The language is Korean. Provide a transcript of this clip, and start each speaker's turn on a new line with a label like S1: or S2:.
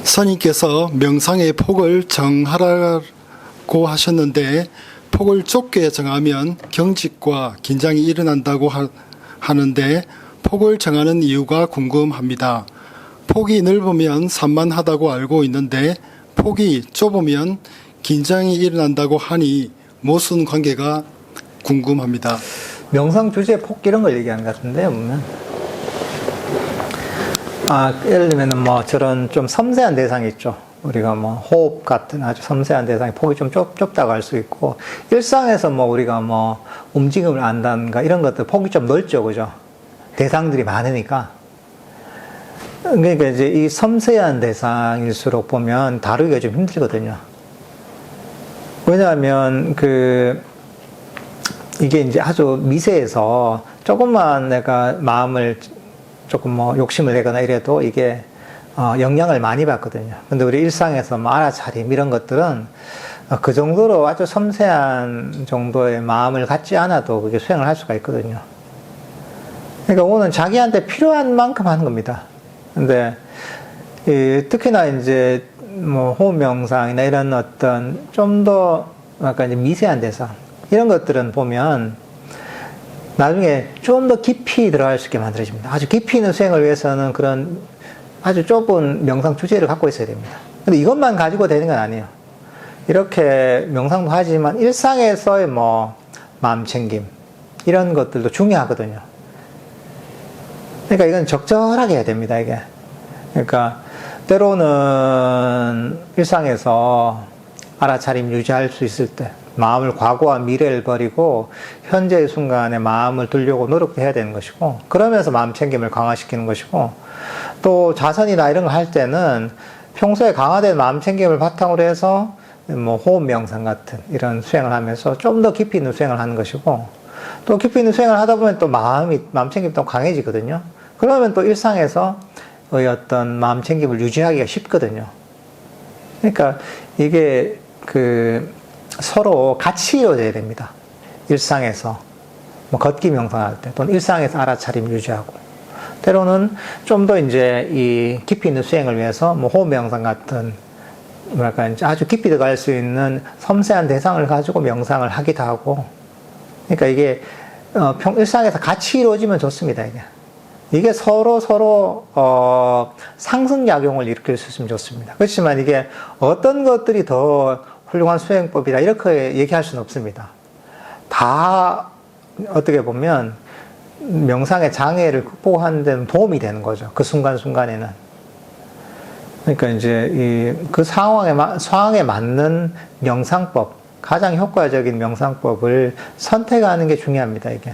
S1: 선임께서 명상의 폭을 정하라고 하셨는데 폭을 좁게 정하면 경직과 긴장이 일어난다고 하는데 폭을 정하는 이유가 궁금합니다. 폭이 넓으면 산만하다고 알고 있는데 폭이 좁으면 긴장이 일어난다고 하니 무슨 관계가 궁금합니다.
S2: 명상 주제 폭 이런 걸 얘기하는 것 같은데요, 보면. 예를 들면 뭐 저런 좀 섬세한 대상이 있죠. 우리가 뭐 호흡 같은 아주 섬세한 대상이 폭이 좀 좁다고 할 수 있고, 일상에서 뭐 우리가 뭐 움직임을 안다든가 이런 것들 폭이 좀 넓죠, 그죠? 대상들이 많으니까. 그러니까 이제 이 섬세한 대상일수록 보면 다루기가 좀 힘들거든요. 왜냐하면 이게 이제 아주 미세해서 조금만 내가 마음을 조금 뭐 욕심을 내거나 이래도 이게 영향을 많이 받거든요. 근데 우리 일상에서 뭐 알아차림 이런 것들은 그 정도로 아주 섬세한 정도의 마음을 갖지 않아도 그게 수행을 할 수가 있거든요. 그러니까 오늘 자기한테 필요한 만큼 하는 겁니다. 근데 특히나 이제 뭐 호흡 명상이나 이런 어떤 좀 더 약간 이제 미세한 대상 이런 것들은 보면 나중에 좀 더 깊이 들어갈 수 있게 만들어집니다. 아주 깊이 있는 수행을 위해서는 그런 아주 좁은 명상 주제를 갖고 있어야 됩니다. 근데 이것만 가지고 되는 건 아니에요. 이렇게 명상도 하지만 일상에서의 뭐 마음 챙김 이런 것들도 중요하거든요. 그러니까 이건 적절하게 해야 됩니다, 이게. 그러니까 때로는 일상에서 알아차림 유지할 수 있을 때 마음을 과거와 미래를 버리고 현재의 순간에 마음을 두려고 노력해야 되는 것이고, 그러면서 마음 챙김을 강화시키는 것이고, 또 자선이나 이런 거 할 때는 평소에 강화된 마음 챙김을 바탕으로 해서 뭐 호흡 명상 같은 이런 수행을 하면서 좀 더 깊이 있는 수행을 하는 것이고, 또 깊이 있는 수행을 하다 보면 또 마음 챙김이 또 강해지거든요. 그러면 또 일상에서 어떤 마음 챙김을 유지하기가 쉽거든요. 그러니까 이게 서로 같이 이루어져야 됩니다. 일상에서 뭐 걷기 명상할 때 또는 일상에서 알아차림 유지하고, 때로는 좀 더 이제 이 깊이 있는 수행을 위해서 뭐 호흡 명상 같은 뭐랄까 이제 아주 깊이 들어갈 수 있는 섬세한 대상을 가지고 명상을 하기도 하고, 그러니까 이게 일상에서 같이 이루어지면 좋습니다. 이게 서로 상승작용을 일으킬 수 있으면 좋습니다. 그렇지만 이게 어떤 것들이 더 훌륭한 수행법이다 이렇게 얘기할 수는 없습니다. 다 어떻게 보면 명상의 장애를 극복하는 데는 도움이 되는 거죠. 그 순간순간에는. 그러니까 이제 그 상황에 맞는 명상법, 가장 효과적인 명상법을 선택하는 게 중요합니다, 이게.